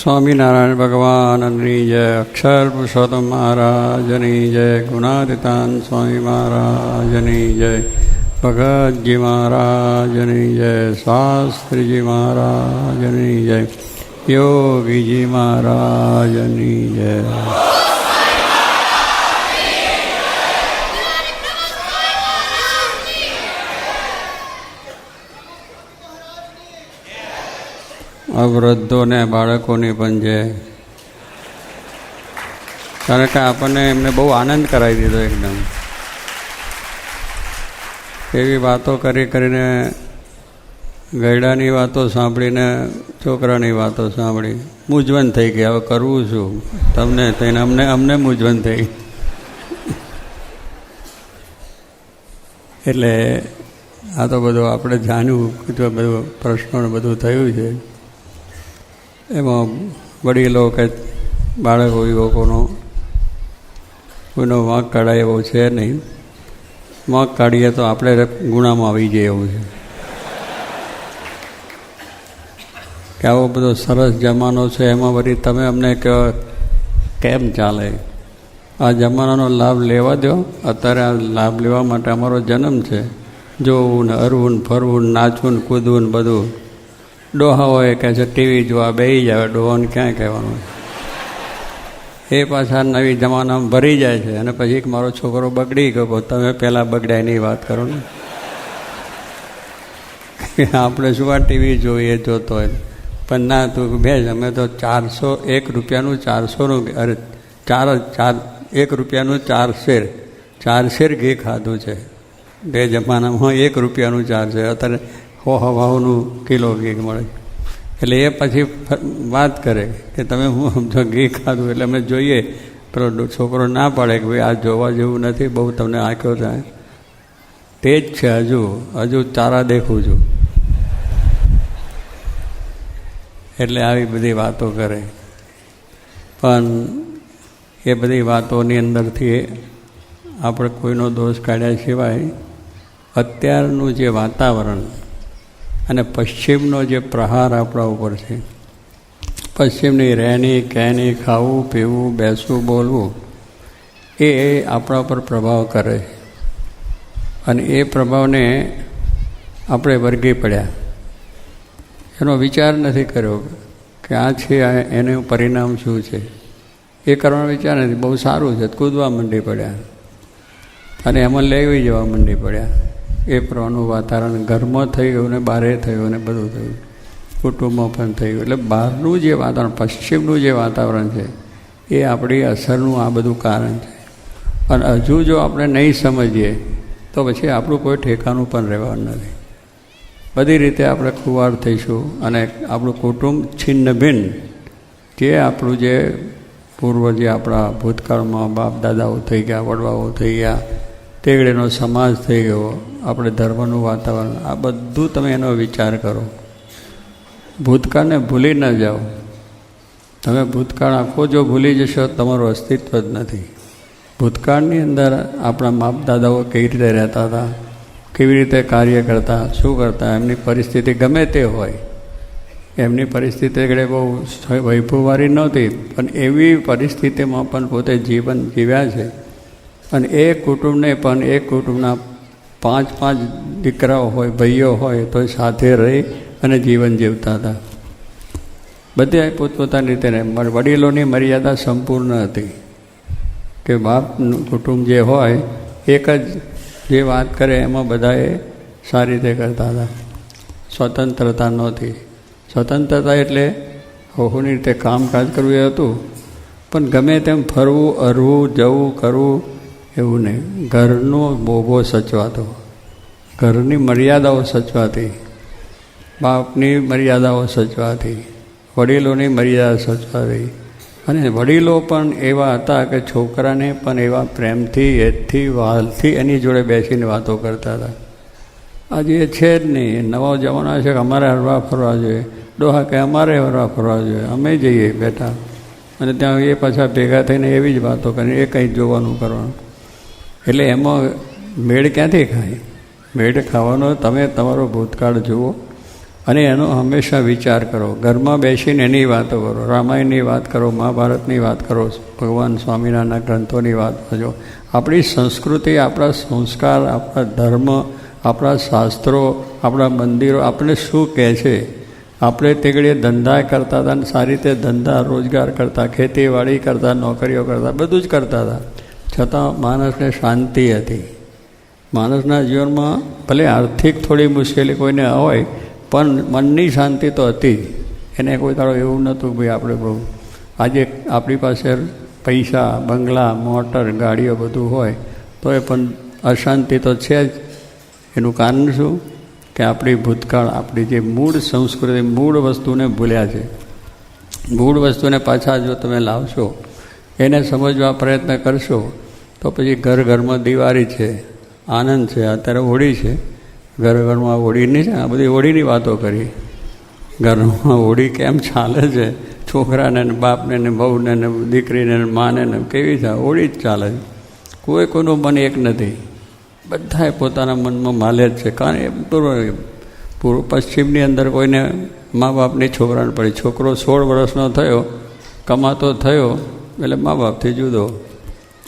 સ્વામિનારાયણ ભગવાનની જય, અક્ષર પુરુષોત્તમ મહારાજની જય, ગુણાતીતાન સ્વામી મહારાજની જય, ભગતજી મહારાજની જય, શાસ્ત્રીજી મહારાજની જય, યોગીજી મહારાજની જય. આ વૃદ્ધોને બાળકોની પણ છે, કારણ કે આપણને એમને બહુ આનંદ કરાવી દીધો. એકદમ એવી વાતો કરીને, ગયડાની વાતો સાંભળીને, છોકરાની વાતો સાંભળી મૂંઝવણ થઈ ગઈ. હવે કરવું શું? તમને થઈને અમને મૂંઝવણ થઈ. એટલે આ તો બધું આપણે જાણ્યું, બધું પ્રશ્નો બધું થયું છે. એમાં વડીલો કે બાળકો યુવકોનો કોઈનો વાંક કાઢાય એવો છે નહીં. વાંક કાઢીએ તો આપણે ગુનામાં આવી જઈએ એવું છે કે આવો બધો સરસ જમાનો છે, એમાં વળી તમે અમને કહો કેમ ચાલે? આ જમાનાનો લાભ લેવા દો. અત્યારે આ લાભ લેવા માટે અમારો જન્મ છે. જોવું ને હરવું ને ફરવું ને નાચવું ને કૂદવું ને બધું. ડોહા હોય કહે છે ટીવી જોવા બેસી જાય. ડોહાને ક્યાં કહેવાનું? એ પાછા નવી જમાનામાં ભરી જાય છે. અને પછી મારો છોકરો બગડી ગયો. તમે પહેલાં બગડ્યા એની વાત કરો ને. આપણે શું આ ટીવી જોઈએ જોતો હોય? પણ ના, તું બેસ. અમે તો 1 રૂપિયાનું 400નું, અરે 1 રૂપિયાનું 4 શેર 4 શેર ઘી ખાધું છે. બે જમાનામાં 1 રૂપિયાનું 4 શેર. અત્યારે 100 કિલો ઘી મળે. એટલે એ પછી વાત કરે કે તમે હું સમજો ઘી ખાધું. એટલે અમે જોઈએ. પેલો છોકરો ના પાડે કે ભાઈ આ જોવા જેવું નથી, બહુ તમને આંખ્યો થાય. તે જ છે. હજુ ચારા દેખું છું. એટલે આવી બધી વાતો કરે. પણ એ બધી વાતોની અંદરથી આપણે કોઈનો દોષ કાઢ્યા સિવાય અત્યારનું જે વાતાવરણ અને પશ્ચિમનો જે પ્રહાર આપણા ઉપર છે, પશ્ચિમની રહેણી કહેણી, ખાવું પીવું, બેસવું બોલવું, એ આપણા ઉપર પ્રભાવ કરે. અને એ પ્રભાવને આપણે વળગી પડ્યા. એનો વિચાર નથી કર્યો કે આ છે, એનું પરિણામ શું છે. એ કરવાનો વિચાર નથી. બહુ સારું છે, કૂદવા માંડી પડ્યા અને એમાં લેવી જવા માંડી પડ્યા. એ પ્રમાણનું વાતાવરણ ઘરમાં થઈ ગયું ને બહારે થયું ને બધું થયું, કુટુંબમાં પણ થયું. એટલે બહારનું જે વાતાવરણ, પશ્ચિમનું જે વાતાવરણ છે, એ આપણી અસરનું આ બધું કારણ છે. અને હજુ જો આપણે નહીં સમજીએ તો પછી આપણું કોઈ ઠેકાનું પણ રહેવાનું નથી. બધી રીતે આપણે ખુવાર થઈશું અને આપણું કુટુંબ છિન્ન ભિન્ન. જે આપણું જે પૂર્વ, જે આપણા ભૂતકાળમાં બાપ દાદાઓ થઈ ગયા, વડવાઓ થઈ ગયા, તેગડેનો સમાજ થઈ ગયો, આપણે ધર્મનું વાતાવરણ, આ બધું તમે એનો વિચાર કરો. ભૂતકાળને ભૂલી ન જાઓ. તમે ભૂતકાળ આખો જો ભૂલી જશો તમારું અસ્તિત્વ જ નથી. ભૂતકાળની અંદર આપણા બાપ દાદાઓ કેવી રીતે રહેતા હતા, કેવી રીતે કાર્ય કરતા, શું કરતા, એમની પરિસ્થિતિ ગમે તે હોય. એમની પરિસ્થિતિ આગળ બહુ વૈભવવાળી નહોતી, પણ એવી પરિસ્થિતિમાં પણ પોતે જીવન જીવ્યા છે. અને એ કુટુંબને પણ, એક કુટુંબના 5 દીકરાઓ હોય, ભાઈઓ હોય, તો સાથે રહી અને જીવન જીવતા હતા. બધે પોતપોતાની રીતે. વડીલોની મર્યાદા સંપૂર્ણ હતી કે બાપનું કુટુંબ જે હોય એક જ જે વાત કરે એમાં બધાએ સારી રીતે કરતા હતા. સ્વતંત્રતા નહોતી. સ્વતંત્રતા એટલે હોની રીતે કામકાજ કરવું એ હતું, પણ ગમે તેમ ફરવું, હરવું, જવું, કરવું એવું નહીં. ઘરનો બોબો સચવાતો, ઘરની મર્યાદાઓ સચવાતી, બાપની મર્યાદાઓ સચવાતી, વડીલોની મર્યાદા સચવાતી. અને વડીલો પણ એવા હતા કે છોકરાને પણ એવા પ્રેમથી, હેતથી, વહાલથી એની જોડે બેસીને વાતો કરતા હતા. આજે એ છે જ નહીં. નવો જમાનો છે કે અમારે હરવા ફરવા જોઈએ. ડોહા કે અમારે હરવા ફરવા જોઈએ, અમે જઈએ બેઠા. અને ત્યાં એ પાછા ભેગા થઈને એવી જ વાતો કરીને એ કંઈ જોવાનું કરવાનું. એટલે એમાં મેળ ક્યાંથી ખાય? મેળ ખાવાનો તમે તમારો ભૂતકાળ જુઓ અને એનો હંમેશા વિચાર કરો. ઘરમાં બેસીને એની વાતો કરો, રામાયણની વાત કરો, મહાભારતની વાત કરો, ભગવાન સ્વામિનારાયણના ગ્રંથોની વાત કરો. આપણી સંસ્કૃતિ, આપણા સંસ્કાર, આપણા ધર્મ, આપણા શાસ્ત્રો, આપણા મંદિરો આપણે શું કહે છે. આપણે તે ઘડીએ ધંધા કરતા હતા, અને સારી રીતે ધંધા રોજગાર કરતા, ખેતીવાડી કરતા, નોકરીઓ કરતા, બધું જ કરતા હતા. છતાં માણસને શાંતિ હતી. માણસના જીવનમાં ભલે આર્થિક થોડી મુશ્કેલી કોઈને હોય, પણ મનની શાંતિ તો હતી. એને કોઈ દાડો એવું નહોતું ભાઈ આપણે બહુ આજે આપણી પાસે પૈસા, બંગલા, મોટર, ગાડીઓ બધું હોય તો એ પણ અશાંતિ તો છે જ. એનું કારણ શું કે આપણી ભૂતકાળ, આપણી જે મૂળ સંસ્કૃતિ, મૂળ વસ્તુને ભૂલ્યા છે. મૂળ વસ્તુને પાછા જો તમે લાવશો, એને સમજવા પ્રયત્ન કરશો, તો પછી ઘર ઘરમાં દિવાળી છે, આનંદ છે. અત્યારે હોળી છે, ઘર ઘરમાં હોળીની છે. આ બધી હોળીની વાતો કરી. ઘરમાં હોળી કેમ ચાલે છે, છોકરાને ને બાપને ને બહુને ને દીકરીને ને માને ને કેવી છે હોળી જ ચાલે છે. કોઈ કોઈનું મન એક નથી. બધાએ પોતાના મનમાં માલે જ છે. કારણ એ પૂર્વ પશ્ચિમની અંદર કોઈને મા બાપની છોકરાને પડી. છોકરો 16 વર્ષનો થયો, કમાતો થયો, એટલે મા બાપથી જુદો.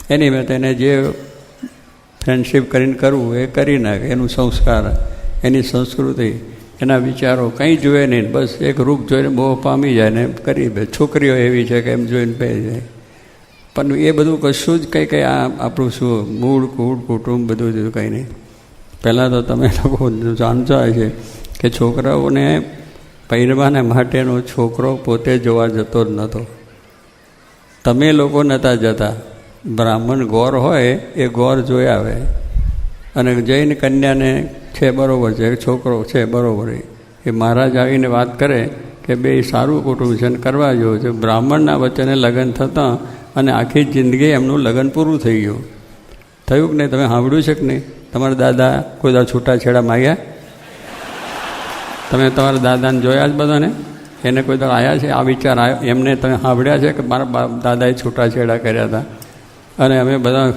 એની મેં તેને જે ફ્રેન્ડશીપ કરીને કરવું એ કરી નાખે. એનું સંસ્કાર, એની સંસ્કૃતિ, એના વિચારો કંઈ જોઈએ નહીં. બસ એક રૂપ જોઈને મોહ પામી જાય ને કરી બે. છોકરીઓ એવી છે કે એમ જોઈને બે જાય. પણ એ બધું કશું જ કંઈ આ આપણું શું મૂળ કુટુંબ બધું જ કંઈ નહીં. પહેલાં તો તમે લોકો જાણતા હોય છે કે છોકરાઓને પહેરવાને માટેનો છોકરો પોતે જોવા જતો જ નહોતો. તમે લોકો નહોતા જતા. બ્રાહ્મણ ગોર હોય એ ગોર જોઈ આવે અને જઈને કન્યાને છે બરાબર છે, છોકરો છે બરાબર, એ મહારાજ આવીને વાત કરે કે બે સારું કુટુંબ છે ને કરવા જેવું છે. બ્રાહ્મણના વચ્ચે લગ્ન થતાં અને આખી જિંદગી એમનું લગ્ન પૂરું થઈ ગયું. થયું કે નહીં? તમે સાંભળ્યું છે કે નહીં? તમારા દાદા કોઈ દા છૂટાછેડા માગ્યા? તમે તમારા દાદાને જોયા જ બધાને? એને કોઈ દા આવ્યા છે આ વિચાર આવ્યો એમને? તમે સાંભળ્યા છે કે મારા દાદાએ છૂટાછેડા કર્યા હતા અને અમે બધા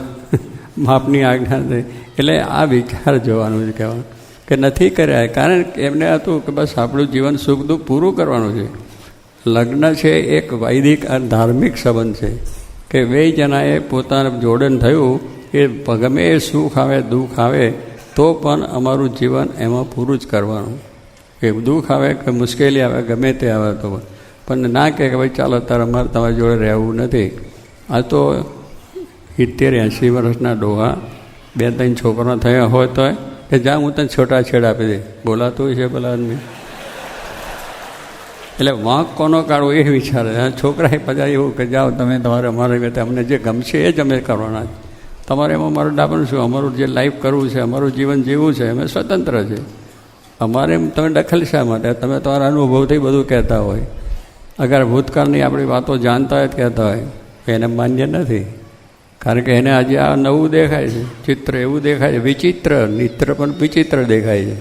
માપની આજ્ઞા થઈ? એટલે આ વિચાર જોવાનું છે કહેવાનું કે નથી કર્યા. કારણ કે એમને હતું કે બસ આપણું જીવન સુખ દુઃખ પૂરું કરવાનું છે. લગ્ન છે એક વૈદિક અને ધાર્મિક સંબંધ છે કે બે જણાએ પોતાના જોડણ થયું એ ગમે એ સુખ આવે દુઃખ આવે તો પણ અમારું જીવન એમાં પૂરું જ કરવાનું. કે દુઃખ આવે કે મુશ્કેલી આવે ગમે તે આવે તો પણ ના કે ભાઈ ચાલો અત્યારે અમારે તમારી જોડે રહેવું નથી. આ તો 70-80 વર્ષના ડોહા 2-3 છોકરા થયા હોય તો કે જા હું તને છૂટાછેડા આપી દે. બોલાતું છે પેલા આદમી. એટલે વાંક કોનો કાઢવો એ વિચારે. છોકરાએ બધા એવું કે જાઓ તમે તમારે અમારે અમને જે ગમશે એ જ અમે કરવાના. તમારે એમાં અમારું ડાબનું શું? અમારું જે લાઈફ કરવું છે, અમારું જીવન જીવવું છે, અમે સ્વતંત્ર છે. અમારે તમે દખલ શા માટે? તમે તમારા અનુભવથી બધું કહેતા હોય. અગર ભૂતકાળની આપણી વાતો જાણતા હોય કહેતા હોય એને માન્ય નથી. કારણ કે એને આજે આ નવું દેખાય છે, ચિત્ર એવું દેખાય છે, વિચિત્ર, નિત્ર પણ વિચિત્ર દેખાય છે.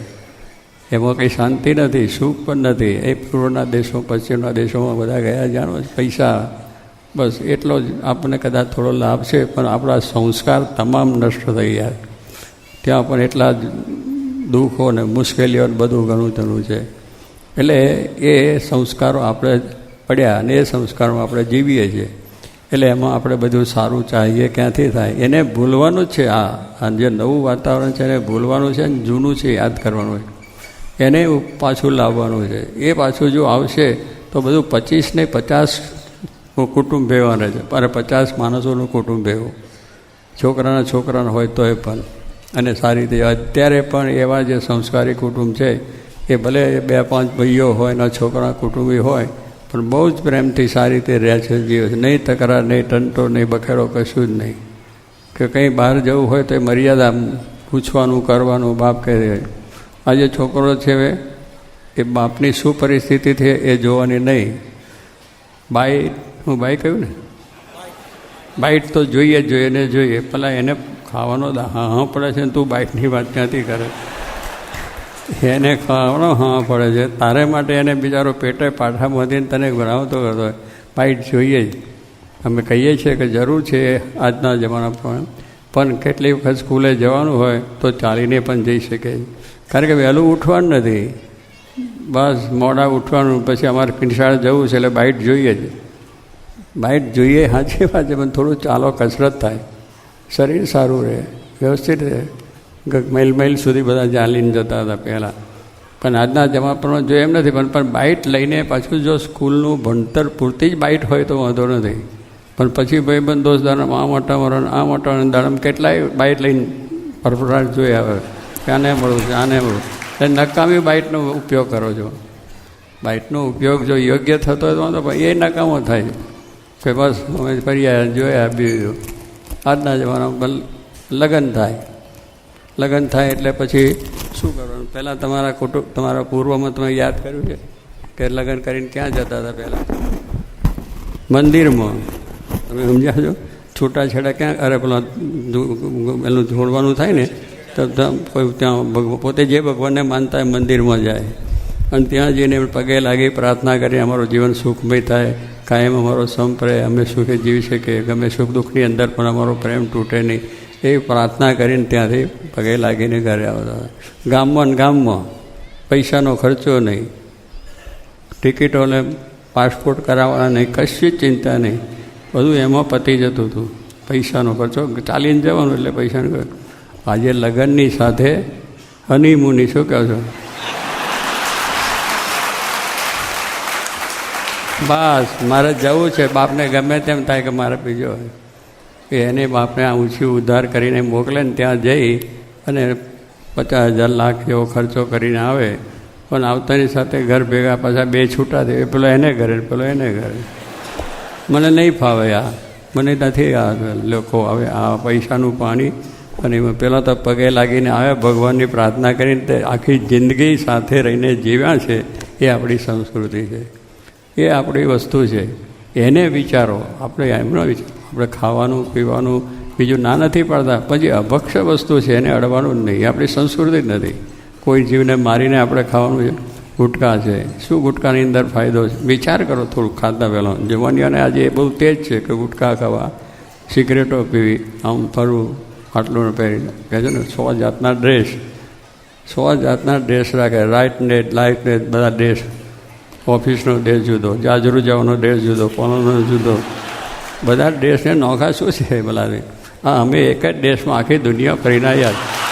એમાં કંઈ શાંતિ નથી, સુખ પણ નથી. એ પૂર્વના દેશો, પશ્ચિમના દેશોમાં બધા ગયા જાણો પૈસા, બસ એટલો જ આપણને કદાચ થોડો લાભ છે, પણ આપણા સંસ્કાર તમામ નષ્ટ થઈ ગયા. ત્યાં પણ એટલા જ દુઃખો ને મુશ્કેલીઓ બધું ઘણું ઘણું છે. એટલે એ સંસ્કારો આપણે પડ્યા અને એ સંસ્કારમાં આપણે જીવીએ છીએ. એટલે એમાં આપણે બધું સારું ચાહીએ ક્યાંથી થાય? એને ભૂલવાનું જ છે. આ જે નવું વાતાવરણ છે એને ભૂલવાનું છે અને જૂનું છે યાદ કરવાનું છે. એને પાછું લાવવાનું છે. એ પાછું જો આવશે તો બધું 25 ને 50 કુટુંબ ભેવાના છે. અને 50 માણસોનું કુટુંબ ભેવું, છોકરાના હોય તો એ પણ. અને સારી રીતે અત્યારે પણ એવા જે સંસ્કારી કુટુંબ છે એ ભલે 2-5 ભાઈઓ હોય ને છોકરા કુટુંબી હોય પણ બહુ જ પ્રેમથી સારી રીતે રહે છે, જીવે છે. નહીં તકરાર, નહીં ટંટો, નહીં બખેડો, કશું જ નહીં. કે કંઈ બહાર જવું હોય તો એ મર્યાદા પૂછવાનું કરવાનું. બાપ કહે આજે છોકરો છે એ બાપની શું પરિસ્થિતિ છે એ જોવાની નહીં. હું બાઈ કહ્યું ને, બાઈટ તો જોઈએ જ જોઈએ ને જોઈએ. પેલા એને ખાવાનો હા પડે છે ને તું બાઈટની વાત ક્યાંથી કરે? એને ખાવાનો હા પડે છે તારે માટે. એને બિચારો પેટે પાઠા બાંધીને તને બનાવતો કરતો હોય. બાઈટ જોઈએ જ. અમે કહીએ છીએ કે જરૂર છે આજના જમાના પ્રમાણે, પણ કેટલી વખત સ્કૂલે જવાનું હોય તો ચાલીને પણ જઈ શકે. કારણ કે વહેલું ઉઠવાનું નથી. બસ મોડા ઉઠવાનું, પછી અમારે નિશાળ જવું છે એટલે બાઇટ જોઈએ જ. બાઇટ જોઈએ સાચી વાત છે, પણ થોડું ચાલો, કસરત થાય, શરીર સારું રહે, વ્યવસ્થિત રહે. મૈલ સુધી બધા ચાલીને જતા હતા પહેલાં, પણ આજના જમાનામાં જો એમ નથી. પણ બાઇટ લઈને પાછું જો સ્કૂલનું ભણતર પૂરતી જ બાઇટ હોય તો વાંધો નથી. પણ પછી ભાઈબંધ દોસ્તદાર આ મોટા મરણ આ મોટા દાડમ કેટલાય બાઇટ લઈને ફરફરાટ જોઈ આવે કે આને મળું છે આને મળું. એટલે નકામી બાઇટનો ઉપયોગ કરો છો. બાઇટનો ઉપયોગ જો યોગ્ય થતો હોય તો એ નકામો થાય કે બસ અમે ફરી આવ્યા જોયા બીજું. આજના જમાનામાં લગ્ન થાય, લગ્ન થાય એટલે પછી શું કરવાનું? પહેલાં તમારા પૂર્વમાં તમે યાદ કર્યું છે કે લગ્ન કરીને ક્યાં જતા હતા? પહેલાં મંદિરમાં. તમે સમજ્યા છો? છૂટાછેડા ક્યાં? અરે પેલા પેલું જોડવાનું થાય ને તો કોઈ ત્યાં પોતે જે ભગવાનને માનતા હોય મંદિરમાં જાય અને ત્યાં જઈને પગે લાગી પ્રાર્થના કરી અમારું જીવન સુખમય થાય, કાયમ અમારો સંપ રહે, અમે સુખે જીવી શકીએ, ગમે સુખ દુઃખની અંદર પણ અમારો પ્રેમ તૂટે નહીં, એ પ્રાર્થના કરીને ત્યાંથી પગે લાગીને ઘરે આવતા. ગામમાં પૈસાનો ખર્ચો નહીં, ટિકિટોને પાસપોર્ટ કરાવવાના નહીં, કશી જ ચિંતા નહીં, બધું એમાં પતી જતું હતું. પૈસાનો ખર્ચો ચાલીને જવાનું એટલે પૈસાનો ખર્ચો. આજે લગ્નની સાથે હનીમૂની, શું કહો છો? બસ મારે જવું છે, બાપને ગમે તેમ થાય કે મારે બીજો કે એને બાપને આ ઊંચી ઉદ્ધાર કરીને મોકલે ને ત્યાં જઈ અને 50,000 લાખ જેવો ખર્ચો કરીને આવે, પણ આવતાની સાથે ઘર ભેગા પાછા બે છૂટા દે, પેલો એને ઘરે પેલો એને ઘરે. મને નહીં ફાવે આ, મને નથી આ લોકો હવે આ પૈસાનું પાણી. અને એમાં પહેલાં તો પગે લાગીને આવ્યા, ભગવાનની પ્રાર્થના કરીને તે આખી જિંદગી સાથે રહીને જીવ્યા છે. એ આપણી સંસ્કૃતિ છે, એ આપણી વસ્તુ છે. એને વિચારો, આપણે એમનો વિચાર. આપણે ખાવાનું પીવાનું બીજું ના નથી પાડતા, પછી અભક્ષ્ય વસ્તુ છે એને અડવાનું જ નહીં, એ આપણી સંસ્કૃતિ જ નથી. કોઈ જીવને મારીને આપણે ખાવાનું છે. ગુટકા છે, શું ગુટકાની અંદર ફાયદો છે? વિચાર કરો થોડુંક ખાતા પહેલાં. જવાનીઓને આજે એ બહુ તેજ છે કે ગુટકા ખાવા, સિગરેટો પીવી, આમ ફરવું, આટલું પહેરીને કહે છે ને 100 જાતના ડ્રેસ, 100 જાતના ડ્રેસ રાખે, રાઇટ ને લાઇટ ને બધા ડ્રેસ. ઓફિસનો ડ્રેસ જુદો, જાજરૂ જવાનો ડ્રેસ જુદો, પોલોનો જુદો, બધા ડ્રેસને નોખા શું છે બોલાવે? હા, અમે એક જ ડ્રેસમાં આખી દુનિયા ફરીને આવ્યા.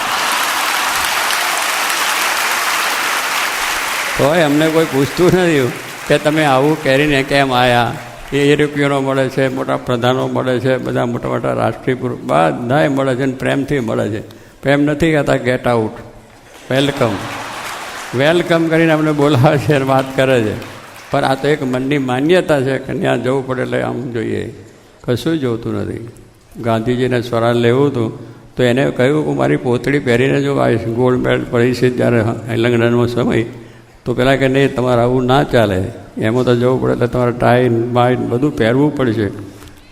તોય અમને કોઈ પૂછતું નથી કે તમે આવું કરીને કેમ આવ્યા. એ યુરોપિયનો મળે છે, મોટા પ્રધાનો મળે છે, બધા મોટા મોટા રાષ્ટ્રીય પુરુષ બધાય મળે છે અને પ્રેમથી મળે છે. પ્રેમ નથી કહેતા ગેટ આઉટ, વેલકમ વેલકમ કરીને અમને બોલાવે છે અને વાત કરે છે. પણ આ તો એક મનની માન્યતા છે કે ત્યાં જવું પડે એટલે આમ જોઈએ. કશું જોતું નથી. ગાંધીજીને સ્વરાજ લેવું હતું તો એને કહ્યું કે મારી પોતળી પહેરીને જો આવીશ, ગોલ્ડ મેડલ પડી છે જ્યારે લંડનનો સમય, તો પહેલાં કે નહીં તમારે આવું ના ચાલે, એમાં તો જવું પડે એટલે તમારે ટાઈ બાઈ બધું પહેરવું પડશે.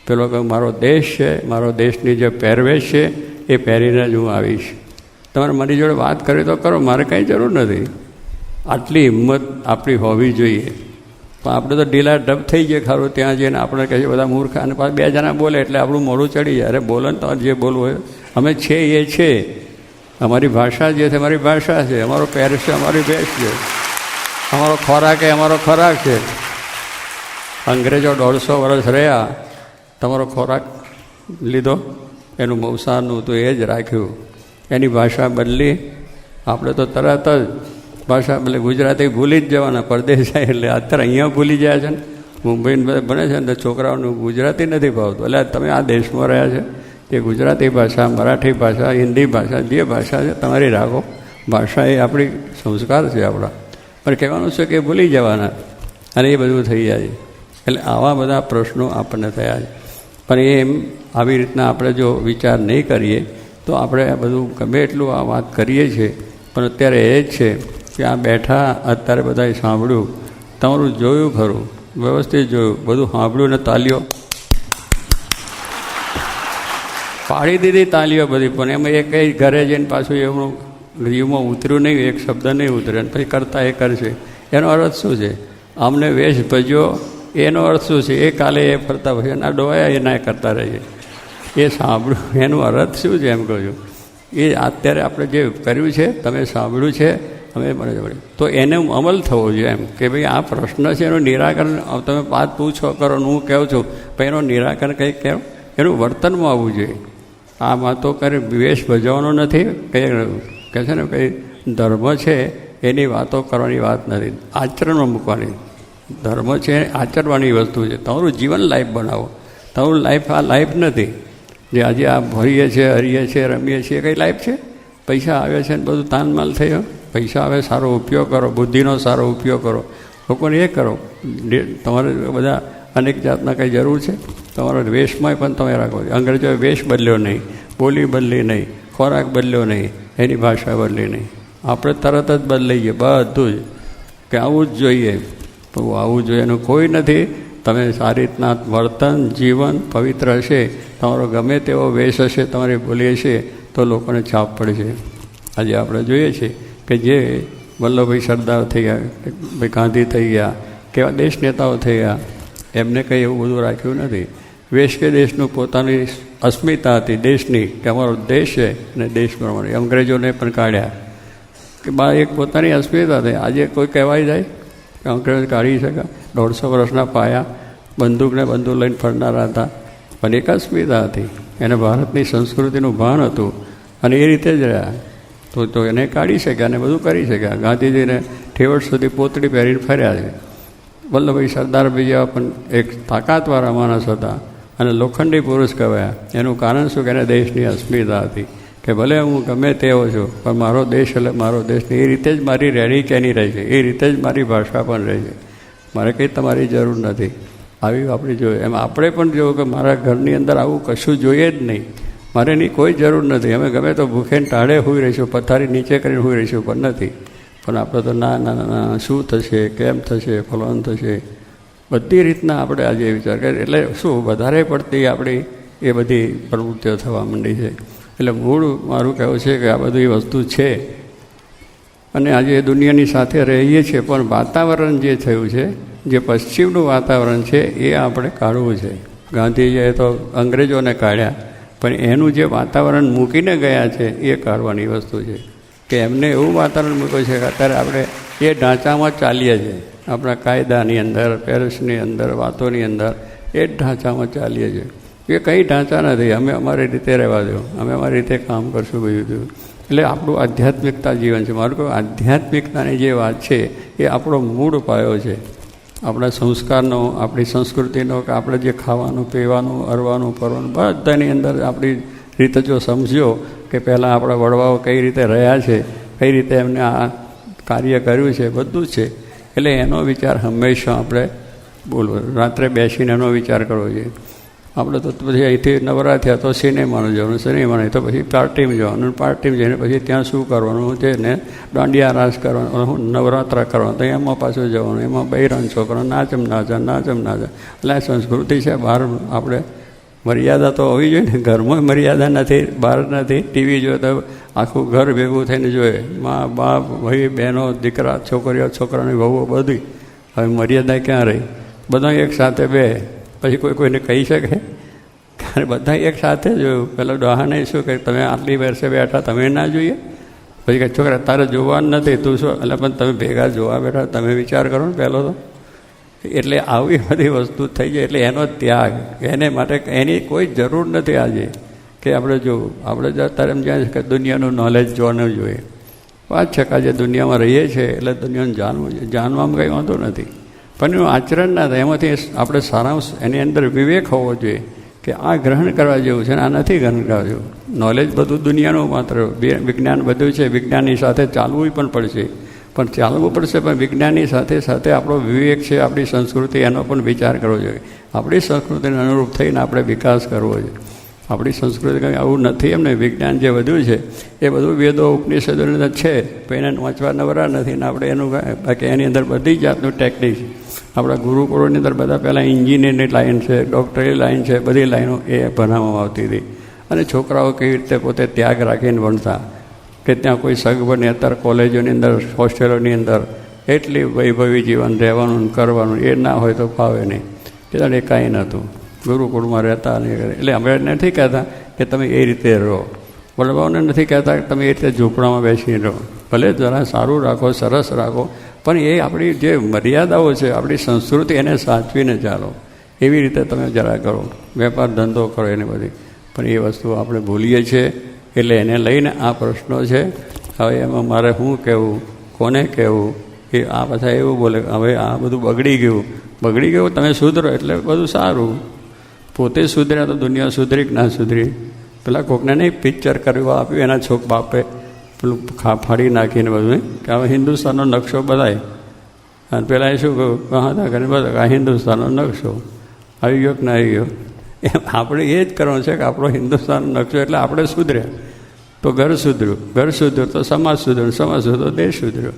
પેલો કહ્યું મારો દેશ છે, મારો દેશની જે પહેરવેશ છે એ પહેરીને જ હું આવીશ. તમારે મારી જોડે વાત કરી તો કરો, મારે કંઈ જરૂર નથી. આટલી હિંમત આપણી હોવી જોઈએ. પણ આપણે તો ઢીલા ડબ થઈ જાય ખરું, ત્યાં જઈને આપણે કહીએ બધા મૂર્ખ, અને પાછા 2 જણા બોલે એટલે આપણું મોઢું ચડી જાય. અરે બોલો ને તમારે જે બોલવું હોય. અમે છે એ છે, અમારી ભાષા જે છે અમારી ભાષા છે, અમારો પહેરવેશ છે અમારી ભેષ છે, અમારો ખોરાક એ અમારો ખોરાક છે. અંગ્રેજો 150 વર્ષ રહ્યા, તમારો ખોરાક લીધો, એનું મંસારનું તો એ જ રાખ્યું. એની ભાષા બદલી, આપણે તો તરત જ ભાષા એટલે ગુજરાતી ભૂલી જ જવાના. પરદેશ જાય એટલે અત્યારે અહીંયા ભૂલી જાય છે ને, મુંબઈને બધા ભણે છે ને તો છોકરાઓનું ગુજરાતી નથી ભાવતું. એટલે તમે આ દેશમાં રહ્યા છે એ ગુજરાતી ભાષા, મરાઠી ભાષા, હિન્દી ભાષા, જે ભાષા છે તમારી રાખો. ભાષા એ આપણી સંસ્કાર છે આપણા, પણ કહેવાનું છે કે ભૂલી જવાના અને એ બધું થઈ જાય. એટલે આવા બધા પ્રશ્નો આપણને થયા છે. પણ એમ આવી રીતના આપણે જો વિચાર નહીં કરીએ તો આપણે આ બધું ગમે એટલું આ વાત કરીએ છીએ, પણ અત્યારે એ જ છે કે આ બેઠા અત્યારે બધાએ સાંભળ્યું, તમારું જોયું ખરું, વ્યવસ્થિત જોયું, બધું સાંભળ્યું ને તાલીઓ પાડી દીધી, તાલીઓ બધી. પણ એમાં એ કંઈ ઘરે જઈને પાછું એમનું જીવમાં ઉતર્યું નહીં, એક શબ્દ નહીં ઉતરે, પછી કરતા એ કરશે. એનો અર્થ શું છે? આમને વેશ ભજ્યો એનો અર્થ શું છે? એ કાલે એ ફરતા પછી એના ડોયા એના કરતા રહીએ. એ સાંભળ્યું એનું અર્થ શું છે એમ કહ્યું? એ અત્યારે આપણે જે કર્યું છે, તમે સાંભળ્યું છે અમે મળે તો એને અમલ થવો જોઈએ એમ કે ભાઈ આ પ્રશ્ન છે એનું નિરાકરણ તમે વાત પૂછો કરો હું કહું છું પણ એનું નિરાકરણ કંઈક કહો એનું વર્તનમાં આવવું જોઈએ. આમાં તો કરે વિવેશ ભજવવાનો નથી, કંઈ કહે છે ને કંઈ ધર્મ છે એની વાતો કરવાની વાત નથી, આચરણમાં મૂકવાની. ધર્મ છે આચરવાની વસ્તુ છે. તમારું જીવન લાઈફ બનાવો. તમારું લાઈફ આ લાઈફ નથી જે આજે આ ભરીએ છીએ, હરીએ છીએ, રમીએ છીએ. કઈ લાઈફ છે? પૈસા આવે છે ને બધું તાનમાલ થઈ ગયો. પૈસા આવે સારો ઉપયોગ કરો, બુદ્ધિનો સારો ઉપયોગ કરો, લોકોને એ કરો. તમારે બધા અનેક જાતના કંઈ જરૂર છે? તમારો વેશમાં પણ તમે રાખો. અંગ્રેજોએ વેશ બદલ્યો નહીં, બોલી બદલી નહીં, ખોરાક બદલ્યો નહીં, એની ભાષા બદલી નહીં. આપણે તરત જ બદલાઈએ બધું જ કે આવું જ જોઈએ. તો આવું જોઈએ એનું કોઈ નથી. તમે સારી રીતના વર્તન જીવન પવિત્ર હશે, તમારો ગમે તેવો વેશ હશે, તમારી બોલી હશે તો લોકોને છાપ પડશે. આજે આપણે જોઈએ છીએ કે જે વલ્લભભાઈ સરદાર થઈ ગયા, ભાઈ ગાંધી થઈ ગયા, કેવા દેશ નેતાઓ થઈ ગયા, એમને કંઈ એવું બધું રાખ્યું નથી. વેશ કે દેશનું પોતાની અસ્મિતા હતી દેશની કે અમારો દેશ છે અને દેશ પ્રમાણે અંગ્રેજોને પણ કાઢ્યા કે એક પોતાની અસ્મિતા હતી. આજે કોઈ કહેવાય જાય કે અંગ્રેજો કાઢી શકા? 150 વર્ષના પાયા બંદૂકને બંદૂક લઈને ફરનારા હતા, પણ એક અસ્મિતા હતી. એને ભારતની સંસ્કૃતિનું ભાન હતું અને એ રીતે જ રહ્યા તો એને કાઢી શક્યા અને બધું કરી શક્યા. ગાંધીજીને ઠેવટ સુધી પોતળી પહેરીને ફર્યા છે. વલ્લભભાઈ સરદારભાઈ જેવા પણ એક તાકાતવાળા માણસ હતા અને લોખંડી પુરુષ કહેવાયા. એનું કારણ શું કે એને દેશની અસ્મિતા હતી કે ભલે હું ગમે તેવો છું પણ મારો દેશ એટલે મારો દેશ. એ રીતે જ મારી રહેણી કહેણી રહે છે, એ રીતે જ મારી ભાષા પણ રહે છે. મારે કંઈ તમારી જરૂર નથી. આવી આપણે જોઈએ એમ આપણે પણ જોયું કે મારા ઘરની અંદર આવું કશું જોઈએ જ નહીં, મારે એની કોઈ જરૂર નથી. અમે ગમે તો ભૂખેને ટાળે હોઈ રહીશું, પથારી નીચે કરીને હોઈ રહીશું, પણ નથી. પણ આપણે તો ના ના ના શું થશે, કેમ થશે, ફલન થશે, બધી રીતના આપણે આજે વિચાર કરીએ. એટલે શું વધારે પડતી આપણી એ બધી પ્રવૃત્તિઓ થવા માંડી છે. એટલે મૂળ મારું કહેવું છે કે આ બધી વસ્તુ છે અને આજે દુનિયાની સાથે રહીએ છીએ, પણ વાતાવરણ જે થયું છે, જે પશ્ચિમનું વાતાવરણ છે એ આપણે કાઢવું છે. ગાંધીજીએ તો અંગ્રેજોને કાઢ્યા, પણ એનું જે વાતાવરણ મૂકીને ગયા છે એ કાઢવાની વસ્તુ છે. કે એમને એવું વાતાવરણ મૂક્યું છે કે અત્યારે આપણે એ ઢાંચામાં ચાલીએ છીએ. આપણા કાયદાની અંદર, પેરિસની અંદર, વાતોની અંદર એ જ ઢાંચામાં ચાલીએ છીએ. એ કંઈ ઢાંચા નથી. અમે અમારી રીતે રહેવા દો, અમે અમારી રીતે કામ કરશું બધું. એટલે આપણું આધ્યાત્મિકતા જીવન છે. મારું કહું આધ્યાત્મિકતાની જે વાત છે એ આપણો મૂળ પાયો છે. આપણા સંસ્કારનો, આપણી સંસ્કૃતિનો, કે આપણે જે ખાવાનું પીવાનું, અરવાનું ફરવાનું બધાની અંદર આપણી રીતે જો સમજ્યો કે પહેલાં આપણા વડવાઓ કઈ રીતે રહ્યા છે, કઈ રીતે એમને આ કાર્ય કર્યું છે, બધું છે. એટલે એનો વિચાર હંમેશા આપણે બોલવો, રાત્રે બેસીને એનો વિચાર કરવો જોઈએ. આપણે તો પછી અહીંથી નવરા થયા તો સિનેમાનું જવાનું, સિનેમાનું તો પછી પાર્ટીમાં જવાનું, પાર્ટીમાં જઈને પછી ત્યાં શું કરવાનું છે ને દાંડિયા રાસ કરવાનું, નવરાત્ર કરવાનું, તો એમાં પાછું જવાનું, એમાં બૈરાન છોકરા નાચમ નાચા. એટલે સંસ્કૃતિ છે. બહાર આપણે મર્યાદા તો હોવી જોઈએ ને. ઘરમાં મર્યાદા નથી, બહાર નથી. ટીવી જોઈએ તો આખું ઘર ભેગું થઈને જોઈએ, મા બાપ ભાઈ બહેનો દીકરા છોકરીઓ છોકરાની વહુઓ બધી. હવે મર્યાદા ક્યાં રહી? બધા એક સાથે બે પછી કોઈને કહી શકે? કારણ બધા એક સાથે જોયું. પેલા ડોહાને શું કે તમે આટલી વર્ષે બેઠા તમે ના જોઈએ? પછી કે છોકરા તારે જોવાનું નથી, તું શું? એટલે પણ તમે ભેગા જોવા બેઠા, તમે વિચાર કરો ને પહેલો તો. એટલે આવી બધી વસ્તુ થઈ જાય. એટલે એનો ત્યાગ, એને માટે એની કોઈ જરૂર નથી આજે કે આપણે જોવું. આપણે અત્યારે એમ જાણીએ કે દુનિયાનું નોલેજ જોવાનું જોઈએ. વાત છે કે આજે દુનિયામાં રહીએ છીએ એટલે દુનિયાને જાણવામાં કંઈ વાંધો નથી, પણ એનું આચરણ ના થાય. એમાંથી આપણે સારાંશ, એની અંદર વિવેક હોવો જોઈએ કે આ ગ્રહણ કરવા જેવું છે ને આ નથી ગ્રહણ કરવા જેવું. નોલેજ બધું દુનિયાનું માત્ર વિજ્ઞાન બધું છે. વિજ્ઞાનની સાથે ચાલવું પણ પડશે, પણ વિજ્ઞાનની સાથે સાથે આપણો વિવેક છે, આપણી સંસ્કૃતિ, એનો પણ વિચાર કરવો જોઈએ. આપણી સંસ્કૃતિને અનુરૂપ થઈને આપણે વિકાસ કરવો જોઈએ. આપણી સંસ્કૃતિ કંઈ આવું નથી. એમને વિજ્ઞાન જે બધું છે એ બધું વેદો ઉપનિષદોની અંદર છે, પણ એને વાંચવા નવરા નથી ને આપણે એનું બાકી એની અંદર બધી જાતનું ટેકનિક છે. આપણા ગુરુકુળોની અંદર બધા પહેલાં એન્જિનિયરની લાઈન છે, ડૉક્ટરની લાઈન છે, બધી લાઈનો એ ભણાવવામાં આવતી હતી. અને છોકરાઓ કેવી રીતે પોતે ત્યાગ રાખીને ભણતા કે ત્યાં કોઈ સગવડની, અત્યારે કોલેજોની અંદર, હોસ્ટેલોની અંદર એટલી વૈભવી જીવન રહેવાનું કરવાનું એ ના હોય તો ફાવે નહીં. એટલે કાંઈ નહોતું. ગુરુકુળમાં રહેતા નહીં. એટલે અમે નથી કહેતા કે તમે એ રીતે રહો, વડવાઓને નથી કહેતા કે તમે એ રીતે ઝૂંપડામાં બેસીને રહો, ભલે જરા સારું રાખો, સરસ રાખો, પણ એ આપણી જે મર્યાદાઓ છે, આપણી સંસ્કૃતિ, એને સાચવીને ચાલો. એવી રીતે તમે જરા કરો, વેપાર ધંધો કરો એને બધી. પણ એ વસ્તુ આપણે ભૂલીએ છીએ. એટલે એને લઈને આ પ્રશ્નો છે. હવે એમાં મારે શું કહેવું, કોને કહેવું, એ આ પાછા એવું બોલે હવે આ બધું બગડી ગયું, તમે સુધરો એટલે બધું સારું. પોતે સુધર્યા તો દુનિયા સુધરી કે ના સુધરી? પેલા કોકને નહીં પિક્ચર કરવા આપ્યું, એના છોક બાપે પેલું ફાડી નાખીને બધું કે હવે હિન્દુસ્તાનનો નકશો બધાય. અને પેલા એ શું કહ્યું, કહાતા કરીને બધા આ હિન્દુસ્તાનનો નકશો આવી ગયો કે ના આવી ગયો? એમ આપણે એ જ કરવાનું છે કે આપણો હિન્દુસ્તાનનો નકશો એટલે આપણે સુધર્યા તો ઘર સુધર્યું તો સમાજ સુધર્યો તો દેશ સુધર્યો.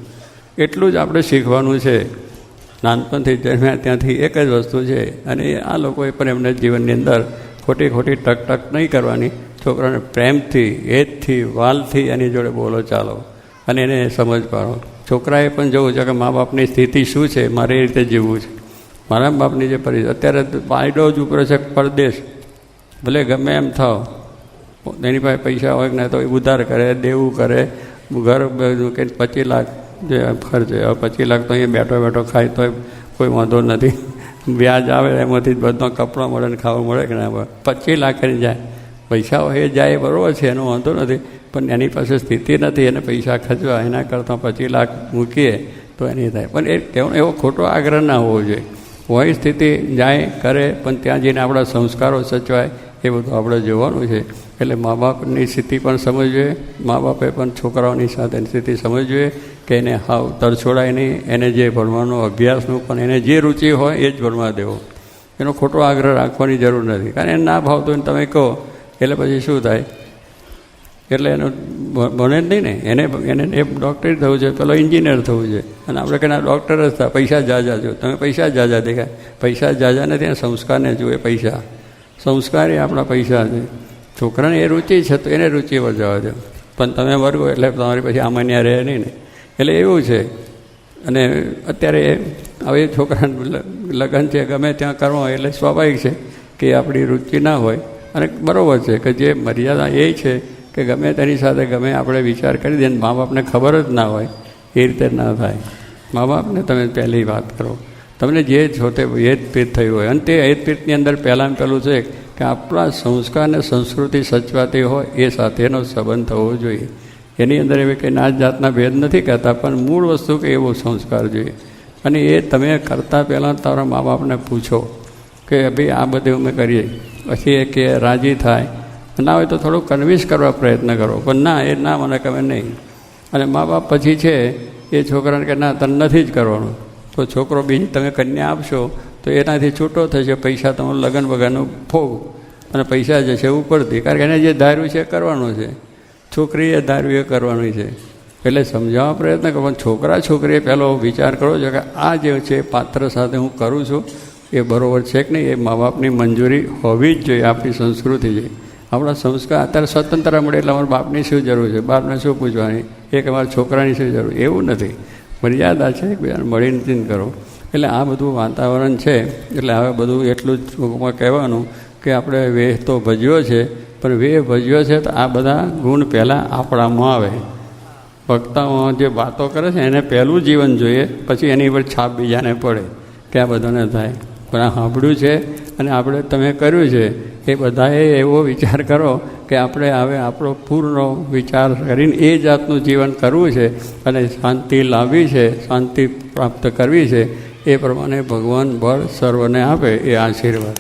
એટલું જ આપણે શીખવાનું છે. નાનપણથી જન્મ્યા ત્યાંથી એક જ વસ્તુ છે. અને આ લોકોએ પણ એમને જીવનની અંદર ખોટી ટક નહીં કરવાની. છોકરાને પ્રેમથી, હેતથી, વાલથી એની જોડે બોલો ચાલો અને એને સમજ પાડો. છોકરાએ પણ જોવું છે કે મા બાપની સ્થિતિ શું છે, મારે એ રીતે જીવવું છે. મારા બાપની જે પરિસ્થિતિ અત્યારે પાયડો જ ઉપરે છે પરદેશ, ભલે ગમે એમ થાવ, એની પાસે પૈસા હોય કે ના તો ઉધાર કરે, દેવું કરે, ઘર કે 25 લાખ જે ખર્ચે. હવે 25 લાખ તો અહીંયા બેઠો ખાય તો કોઈ વાંધો નથી. વ્યાજ આવે એમાંથી બધો કપડાં મળે ને ખાવા મળે કે ના મળે. 25 લાખ કરી જાય, પૈસા હોય એ જાય બરાબર છે, એનો વાંધો નથી. પણ એની પાસે સ્થિતિ નથી એને પૈસા ખર્ચવા, એના કરતાં 25 લાખ મૂકીએ તો એની થાય. પણ એ કહેવાનો એવો ખોટો આગ્રહ ના હોવો જોઈએ. હોય સ્થિતિ જાય કરે, પણ ત્યાં જઈને આપણા સંસ્કારો સચવાય એ બધું આપણે જોવાનું છે. એટલે મા બાપની સ્થિતિ પણ સમજવી જોઈએ, મા બાપે પણ છોકરાઓની સાથેની સ્થિતિ સમજવી જોઈએ કે એને હાવ તરછોડાય નહીં. એને જે ભણવાનો અભ્યાસનું પણ એને જે રુચિ હોય એ જ ભણવા દેવો. એનો ખોટો આગ્રહ રાખવાની જરૂર નથી. કારણ એને ના ભાવતું હોય તમે કહો એટલે પછી શું થાય? એટલે એનો ભણે જ નહીં ને. એને એ ડૉક્ટર થવું છે, પેલો એન્જિનિયર થવું છે. અને આપણે કહીએ ડૉક્ટર જ થાય, પૈસા જાજા જો. તમે પૈસા જાજા દેખાય, પૈસા જાજા નથી, એને સંસ્કારને જુએ. પૈસા સંસ્કાર એ આપણા પૈસા છે. છોકરાને એ રુચિ છે તો એને રુચિ પર જવા દો. પણ તમે વર્ગો એટલે તમારી પછી આમાન્યા રહે નહીં ને. એટલે એવું છે. અને અત્યારે હવે છોકરાને લગ્ન છે ગમે ત્યાં કરવા એટલે સ્વાભાવિક છે કે આપણી રુચિ ના હોય. અને બરાબર છે કે જે મર્યાદા એ છે કે ગમે તેની સાથે ગમે આપણે વિચાર કરી દઈએ. મા બાપને ખબર જ ના હોય એ રીતે ના થાય. મા બાપને તમે પહેલી વાત કરો, તમને જે છો તે હેતપીત થયું હોય. અને તે હેતપીતની અંદર પહેલાં પેલું છે કે આપણા સંસ્કાર અને સંસ્કૃતિ સચવાતી હોય એ સાથેનો સંબંધ થવો જોઈએ. એની અંદર એવી કંઈ નાત જાતના ભેદ નથી કહેતા, પણ મૂળ વસ્તુ કે એવો સંસ્કાર જોઈએ. અને એ તમે કરતાં પહેલાં તમારા મા બાપને પૂછો કે ભાઈ આ બધું અમે કરીએ. પછી એ કે રાજી થાય, ના હોય તો થોડુંક કન્વિન્સ કરવા પ્રયત્ન કરો. પણ ના, એ ના મને ગમે નહીં. અને મા બાપ પછી છે એ છોકરાને કે ના તને નથી જ કરવાનું, તો છોકરો બીજી તમે કન્યા આપશો તો એનાથી છૂટો થશે. પૈસા તમારું લગ્ન વગરનું ફોગ અને પૈસા જશે ઉપરથી. કારણ કે એને જે ધાર્યું છે એ કરવાનું છે, છોકરીએ ધાર્યું એ કરવાનું છે. એટલે સમજાવવા પ્રયત્ન કરો. પણ છોકરા છોકરીએ પહેલો વિચાર કરવો છે કે આ જે છે પાત્ર સાથે હું કરું છું એ બરાબર છે કે નહીં. એ મા બાપની મંજૂરી હોવી જ જોઈએ. આપણી સંસ્કૃતિ છે, આપણા સંસ્કાર. અત્યારે સ્વતંત્ર મળે એટલે અમારા બાપની શું જરૂર છે, બાપને શું પૂછવાની, એક અમારા છોકરાની શું જરૂર? એવું નથી. મર્યાદા છે, એકબીજાને મળીને કરો. એટલે આ બધું વાતાવરણ છે. એટલે હવે બધું એટલું જ કહેવાનું કે આપણે વેહ તો ભજ્યો છે, પણ વેહ ભજ્યો છે તો આ બધા ગુણ પહેલાં આપણામાં આવે. વક્તાઓ જે વાતો કરે છે એને પહેલું જીવન જોઈએ, પછી એની પર છાપ બીજાને પડે કે આ બધાને થાય. પણ આ સાંભળ્યું છે અને આપણે તમે કર્યું છે એ બધાએ એવો વિચાર કરો કે આપણે હવે આપણો પૂર્ણ વિચાર કરીને એ જાતનું જીવન કરવું છે અને શાંતિ લાવવી છે, શાંતિ પ્રાપ્ત કરવી છે. એ પ્રમાણે ભગવાન બળ સર્વને આપે એ આશીર્વાદ.